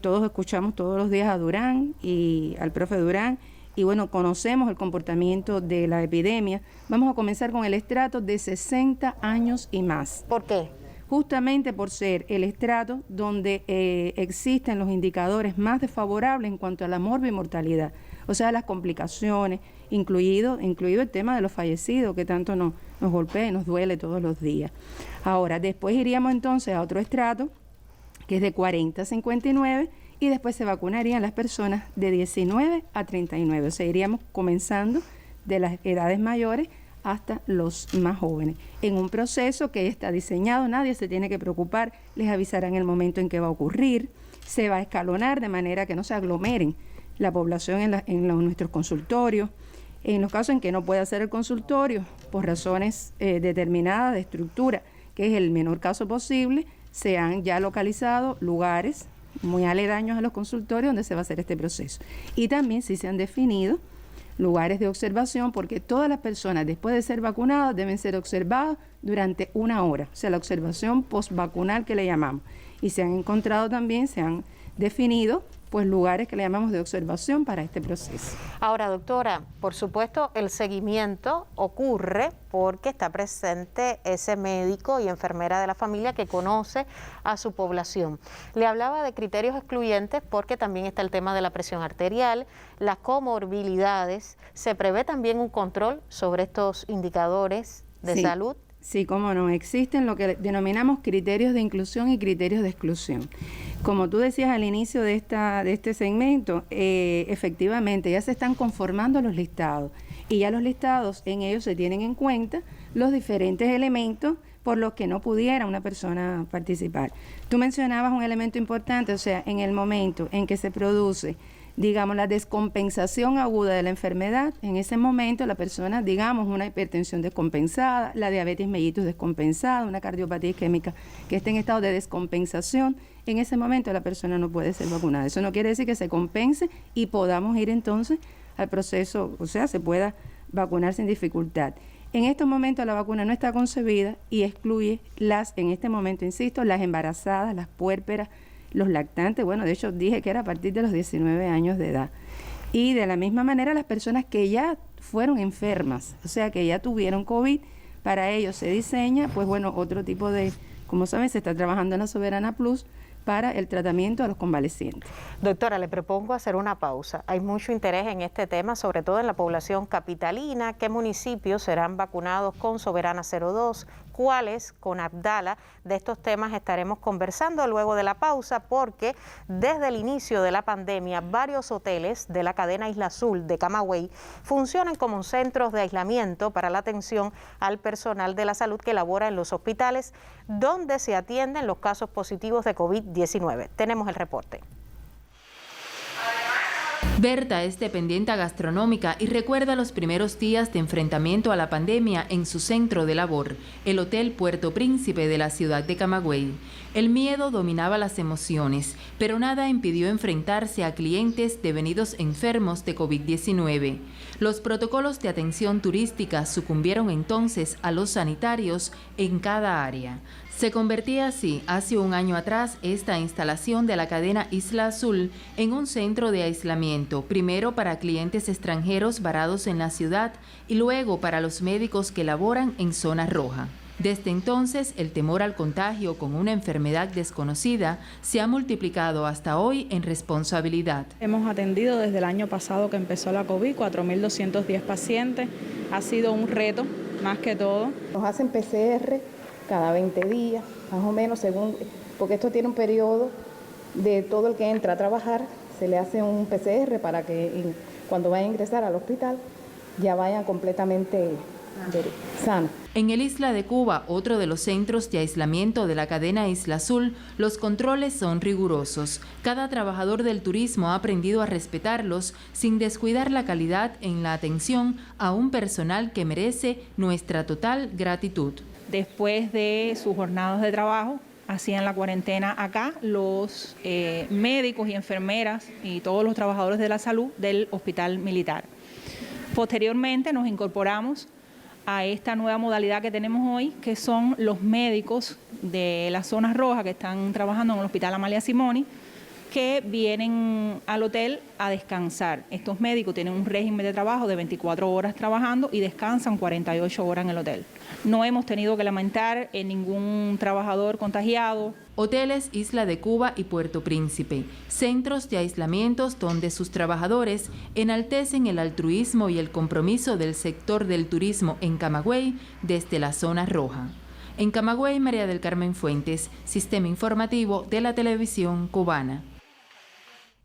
todos escuchamos todos los días a Durán y al profe Durán, y bueno, conocemos el comportamiento de la epidemia. Vamos a comenzar con el estrato de 60 años y más. ¿Por qué? Justamente por ser el estrato donde existen los indicadores más desfavorables en cuanto a la morbimortalidad, o sea, las complicaciones, incluido el tema de los fallecidos, que tanto nos golpea y nos duele todos los días. Ahora, después iríamos entonces a otro estrato, que es de 40 a 59, y después se vacunarían las personas de 19 a 39. O sea, iríamos comenzando de las edades mayores hasta los más jóvenes, en un proceso que está diseñado, nadie se tiene que preocupar, les avisarán el momento en que va a ocurrir, se va a escalonar de manera que no se aglomeren la población en nuestros consultorios. En los casos en que no pueda hacer el consultorio, por razones determinadas de estructura, que es el menor caso posible, se han ya localizado lugares muy aledaños a los consultorios donde se va a hacer este proceso. Y también sí se han definido lugares de observación, porque todas las personas después de ser vacunadas deben ser observadas durante 1 hora, o sea, la observación postvacunal que le llamamos. Y se han encontrado también, se han definido pues lugares que le llamamos de observación para este proceso. Ahora, doctora, por supuesto el seguimiento ocurre porque está presente ese médico y enfermera de la familia que conoce a su población. Le hablaba de criterios excluyentes porque también está el tema de la presión arterial, las comorbilidades. ¿Se prevé también un control sobre estos indicadores de salud? Sí, cómo no. Existen lo que denominamos criterios de inclusión y criterios de exclusión. Como tú decías al inicio de este segmento, efectivamente ya se están conformando los listados y ya los listados, en ellos se tienen en cuenta los diferentes elementos por los que no pudiera una persona participar. Tú mencionabas un elemento importante, o sea, en el momento en que se produce, digamos, la descompensación aguda de la enfermedad, en ese momento la persona, digamos, una hipertensión descompensada, la diabetes mellitus descompensada, una cardiopatía isquémica que esté en estado de descompensación, en ese momento la persona no puede ser vacunada. Eso no quiere decir que se compense y podamos ir entonces al proceso, o sea, se pueda vacunar sin dificultad. En estos momentos la vacuna no está concebida y excluye en este momento, insisto, las embarazadas, las puérperas, los lactantes. Bueno, de hecho dije que era a partir de los 19 años de edad. Y de la misma manera las personas que ya fueron enfermas, o sea, que ya tuvieron COVID, para ellos se diseña, pues bueno, otro tipo de, como saben, se está trabajando en la Soberana Plus para el tratamiento de los convalecientes. Doctora, le propongo hacer una pausa. Hay mucho interés en este tema, sobre todo en la población capitalina. ¿Qué municipios serán vacunados con Soberana 02? ¿Cuáles con Abdala? De estos temas estaremos conversando luego de la pausa, porque desde el inicio de la pandemia varios hoteles de la cadena Isla Azul de Camagüey funcionan como centros de aislamiento para la atención al personal de la salud que labora en los hospitales donde se atienden los casos positivos de COVID-19. Tenemos el reporte. Berta es dependiente gastronómica y recuerda los primeros días de enfrentamiento a la pandemia en su centro de labor, el Hotel Puerto Príncipe de la ciudad de Camagüey. El miedo dominaba las emociones, pero nada impidió enfrentarse a clientes devenidos enfermos de COVID-19. Los protocolos de atención turística sucumbieron entonces a los sanitarios en cada área. Se convertía así, hace un año atrás, esta instalación de la cadena Isla Azul en un centro de aislamiento, primero para clientes extranjeros varados en la ciudad y luego para los médicos que laboran en zona roja. Desde entonces, el temor al contagio con una enfermedad desconocida se ha multiplicado hasta hoy en responsabilidad. Hemos atendido desde el año pasado que empezó la COVID, 4.210 pacientes. Ha sido un reto, más que todo. Nos hacen PCR cada 20 días, más o menos, porque esto tiene un periodo de todo el que entra a trabajar, se le hace un PCR para que cuando vaya a ingresar al hospital ya vayan completamente sanos. En el Isla de Cuba, otro de los centros de aislamiento de la cadena Isla Azul, los controles son rigurosos. Cada trabajador del turismo ha aprendido a respetarlos sin descuidar la calidad en la atención a un personal que merece nuestra total gratitud. Después de sus jornadas de trabajo, hacían la cuarentena acá los médicos y enfermeras y todos los trabajadores de la salud del hospital militar. Posteriormente nos incorporamos a esta nueva modalidad que tenemos hoy, que son los médicos de las zonas rojas que están trabajando en el Hospital Amalia Simoni, que vienen al hotel a descansar. Estos médicos tienen un régimen de trabajo de 24 horas trabajando y descansan 48 horas en el hotel. No hemos tenido que lamentar ningún trabajador contagiado. Hoteles Isla de Cuba y Puerto Príncipe, centros de aislamientos donde sus trabajadores enaltecen el altruismo y el compromiso del sector del turismo en Camagüey desde la zona roja. En Camagüey, María del Carmen Fuentes, Sistema Informativo de la Televisión Cubana.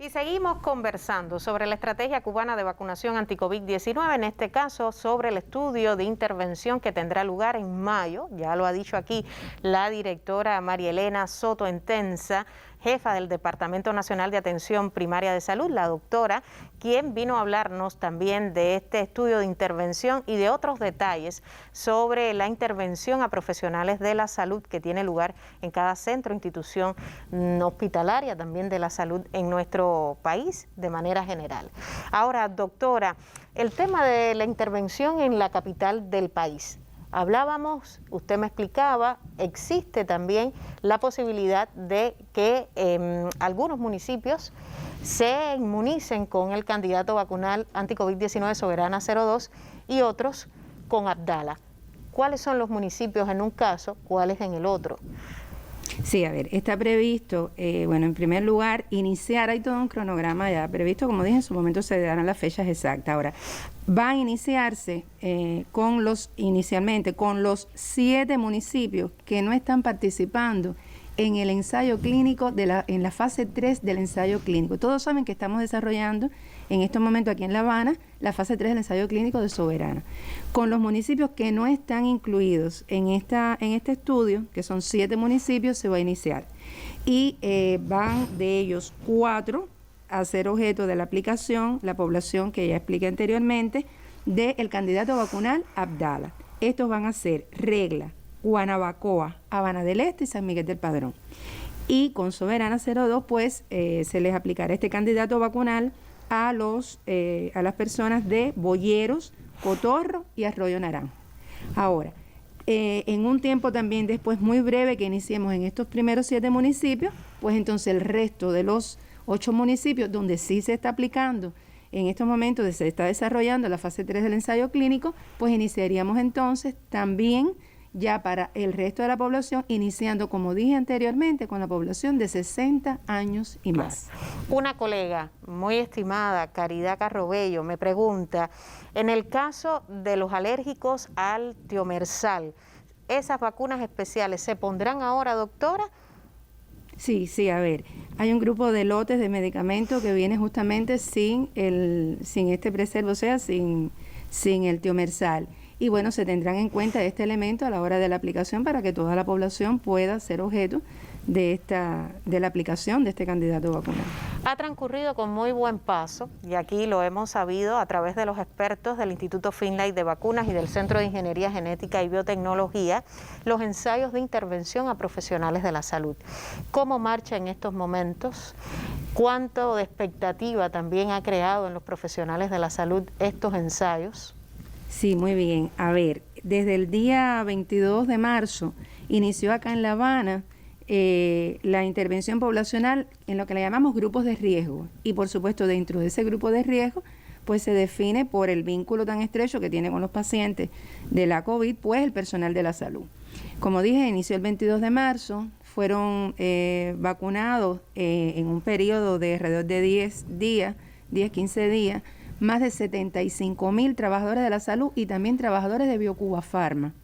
Y seguimos conversando sobre la estrategia cubana de vacunación anti-COVID-19, en este caso sobre el estudio de intervención que tendrá lugar en mayo, ya lo ha dicho aquí la directora María Elena Soto Entensa, jefa del Departamento Nacional de Atención Primaria de Salud, la doctora, quien vino a hablarnos también de este estudio de intervención y de otros detalles sobre la intervención a profesionales de la salud que tiene lugar en cada centro, institución hospitalaria también de la salud en nuestro país de manera general. Ahora, doctora, el tema de la intervención en la capital del país. Hablábamos, usted me explicaba, existe también la posibilidad de que algunos municipios se inmunicen con el candidato vacunal anti-COVID-19 Soberana 02 y otros con Abdala. ¿Cuáles son los municipios en un caso, cuáles en el otro? Sí, a ver, está previsto, en primer lugar, iniciar, hay todo un cronograma ya previsto, como dije, en su momento se darán las fechas exactas. Ahora, va a iniciarse inicialmente con los 7 municipios que no están participando en el ensayo clínico, en la fase 3 del ensayo clínico. Todos saben que estamos desarrollando en estos momentos aquí en La Habana la fase 3 del ensayo clínico de Soberana. Con los municipios que no están incluidos en este estudio, que son 7 municipios, se va a iniciar. Y van de ellos 4 a ser objeto de la aplicación, la población que ya expliqué anteriormente, del candidato vacunal Abdala. Estos van a ser Regla, Guanabacoa, Habana del Este y San Miguel del Padrón. Y con Soberana 02, pues, se les aplicará este candidato vacunal a las personas de Boyeros, Cotorro y Arroyo Naranjo. Ahora, en un tiempo también después muy breve que iniciemos en estos primeros 7 municipios, pues entonces el resto de los 8 municipios donde sí se está aplicando, en estos momentos se está desarrollando la fase 3 del ensayo clínico, pues iniciaríamos entonces también ya para el resto de la población, iniciando, como dije anteriormente, con la población de 60 años y más. Una colega muy estimada, Caridad Carrobello, me pregunta, en el caso de los alérgicos al tiomersal, ¿esas vacunas especiales se pondrán ahora, doctora? Sí, a ver, hay un grupo de lotes de medicamentos que viene justamente sin este preservo, o sea, sin el tiomersal. Y bueno, se tendrán en cuenta este elemento a la hora de la aplicación para que toda la población pueda ser objeto de la aplicación de este candidato vacunal. Ha transcurrido con muy buen paso, y aquí lo hemos sabido a través de los expertos del Instituto Finlay de Vacunas y del Centro de Ingeniería Genética y Biotecnología, los ensayos de intervención a profesionales de la salud. ¿Cómo marcha en estos momentos? ¿Cuánto de expectativa también ha creado en los profesionales de la salud estos ensayos? Sí, muy bien. A ver, desde el día 22 de marzo inició acá en La Habana la intervención poblacional en lo que le llamamos grupos de riesgo. Y por supuesto, dentro de ese grupo de riesgo, pues se define por el vínculo tan estrecho que tiene con los pacientes de la COVID, pues el personal de la salud. Como dije, inició el 22 de marzo, fueron vacunados en un periodo de alrededor de 15 días, más de 75,000 trabajadores de la salud y también trabajadores de Biocuba Pharma.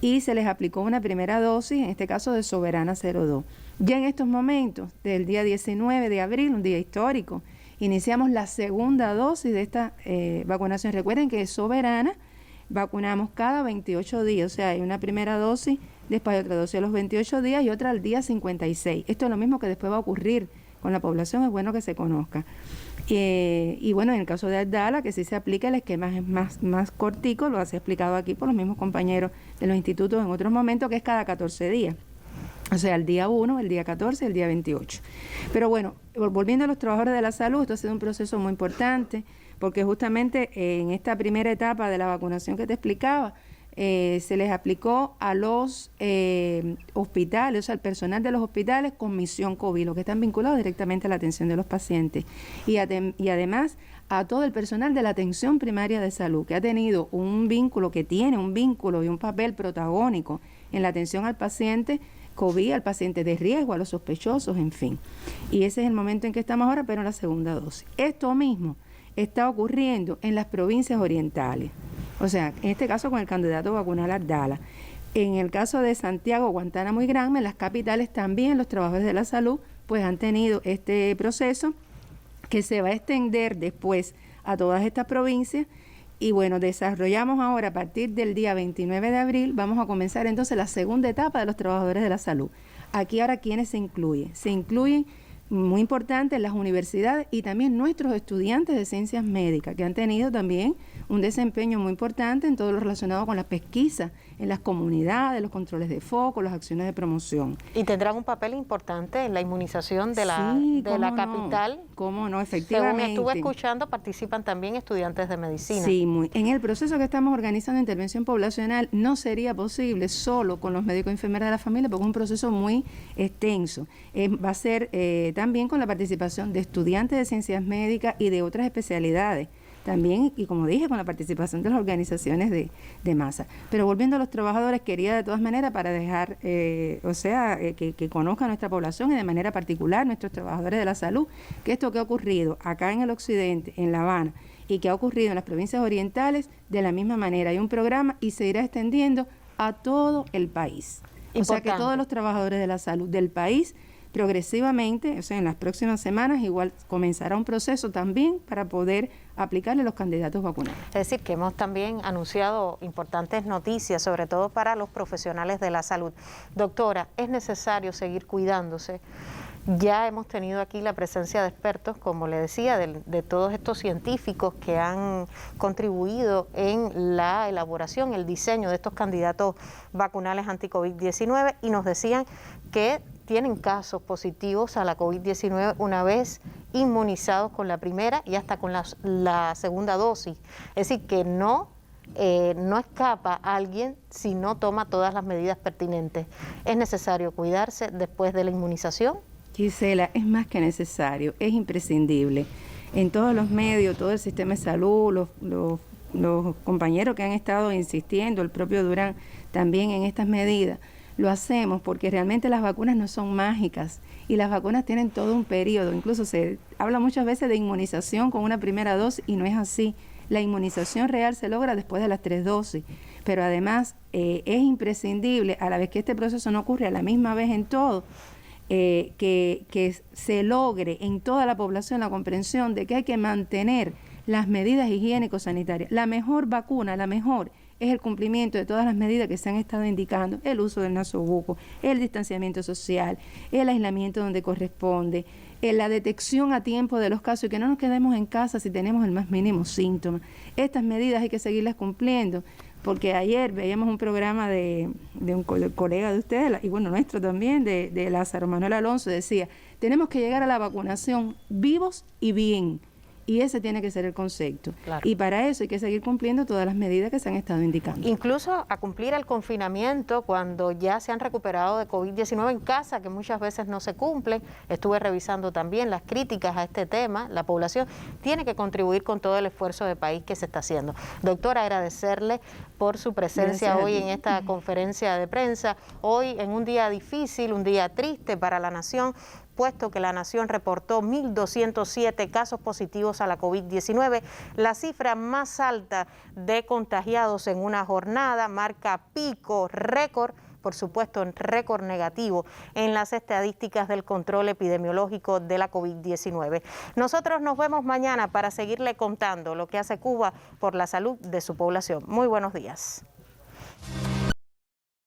Y se les aplicó una primera dosis, en este caso de Soberana 02. Ya en estos momentos, del día 19 de abril, un día histórico, iniciamos la segunda dosis de esta vacunación. Recuerden que Soberana vacunamos cada 28 días, o sea, hay una primera dosis, después hay otra dosis a los 28 días y otra al día 56. Esto es lo mismo que después va a ocurrir con la población, es bueno que se conozca. Y bueno, en el caso de Abdala, que sí se aplica, el esquema es más cortico, lo has explicado aquí por los mismos compañeros de los institutos en otros momentos, que es cada 14 días. O sea, el día 1, el día 14 y el día 28. Pero bueno, volviendo a los trabajadores de la salud, esto ha sido un proceso muy importante, porque justamente en esta primera etapa de la vacunación que te explicaba, se les aplicó a los hospitales, o sea, al personal de los hospitales con misión COVID, los que están vinculados directamente a la atención de los pacientes. Y además a todo el personal de la atención primaria de salud, que ha tenido un vínculo, que tiene un vínculo y un papel protagónico en la atención al paciente COVID, al paciente de riesgo, a los sospechosos, en fin. Y ese es el momento en que estamos ahora, pero en la segunda dosis. Esto mismo está ocurriendo en las provincias orientales. O sea, en este caso con el candidato vacunal Abdala. En el caso de Santiago, Guantánamo y Granma, en las capitales también los trabajadores de la salud pues han tenido este proceso que se va a extender después a todas estas provincias. Y bueno, desarrollamos ahora a partir del día 29 de abril, vamos a comenzar entonces la segunda etapa de los trabajadores de la salud. Aquí ahora, ¿quiénes se incluyen? Se incluyen, muy importante, las universidades y también nuestros estudiantes de ciencias médicas, que han tenido también un desempeño muy importante en todo lo relacionado con la pesquisa, en las comunidades, los controles de foco, las acciones de promoción. Y tendrán un papel importante en la inmunización de la capital. ¿Cómo no? Efectivamente. Según estuve escuchando, participan también estudiantes de medicina. Sí, en el proceso que estamos organizando de intervención poblacional no sería posible solo con los médicos y enfermeras de la familia, porque es un proceso muy extenso. Va a ser también con la participación de estudiantes de ciencias médicas y de otras especialidades. También, y como dije, con la participación de las organizaciones de masa. Pero volviendo a los trabajadores, quería de todas maneras, para dejar, que conozcan nuestra población y de manera particular nuestros trabajadores de la salud, que esto que ha ocurrido acá en el occidente, en La Habana, y que ha ocurrido en las provincias orientales, de la misma manera. Hay un programa y se irá extendiendo a todo el país. Importante. O sea que todos los trabajadores de la salud del país, progresivamente, o sea, en las próximas semanas, igual comenzará un proceso también para poder aplicarle a los candidatos vacunados. Es decir, que hemos también anunciado importantes noticias, sobre todo para los profesionales de la salud. Doctora, es necesario seguir cuidándose. Ya hemos tenido aquí la presencia de expertos, como le decía, de todos estos científicos que han contribuido en la elaboración, el diseño de estos candidatos vacunales anti-COVID-19 y nos decían que tienen casos positivos a la COVID-19 una vez inmunizados con la primera y hasta con la segunda dosis. Es decir, que no escapa alguien si no toma todas las medidas pertinentes. ¿Es necesario cuidarse después de la inmunización? Gisela, es más que necesario, es imprescindible. En todos los medios, todo el sistema de salud, los compañeros que han estado insistiendo, el propio Durán también en estas medidas, lo hacemos porque realmente las vacunas no son mágicas y las vacunas tienen todo un periodo. Incluso se habla muchas veces de inmunización con una primera dosis y no es así. La inmunización real se logra después de las 3 dosis, pero además es imprescindible, a la vez que este proceso no ocurre a la misma vez en todo, que se logre en toda la población la comprensión de que hay que mantener las medidas higiénico-sanitarias. La mejor vacuna, es el cumplimiento de todas las medidas que se han estado indicando, el uso del nasobuco, el distanciamiento social, el aislamiento donde corresponde, la detección a tiempo de los casos y que no nos quedemos en casa si tenemos el más mínimo síntoma. Estas medidas hay que seguirlas cumpliendo, porque ayer veíamos un programa de un colega de ustedes, y bueno, nuestro también, de Lázaro Manuel Alonso, decía, tenemos que llegar a la vacunación vivos y bien. y ese tiene que ser el concepto. Claro. Y para eso hay que seguir cumpliendo todas las medidas que se han estado indicando. Incluso a cumplir el confinamiento cuando ya se han recuperado de COVID-19 en casa, que muchas veces no se cumplen. Estuve revisando también las críticas a este tema. La población tiene que contribuir con todo el esfuerzo de país que se está haciendo. Doctora, agradecerle por su presencia hoy en esta conferencia de prensa, hoy en un día difícil, un día triste para la nación, puesto que la nación reportó 1.207 casos positivos a la COVID-19, la cifra más alta de contagiados en una jornada, marca pico, récord, por supuesto en récord negativo en las estadísticas del control epidemiológico de la COVID-19. Nosotros nos vemos mañana para seguirle contando lo que hace Cuba por la salud de su población. Muy buenos días.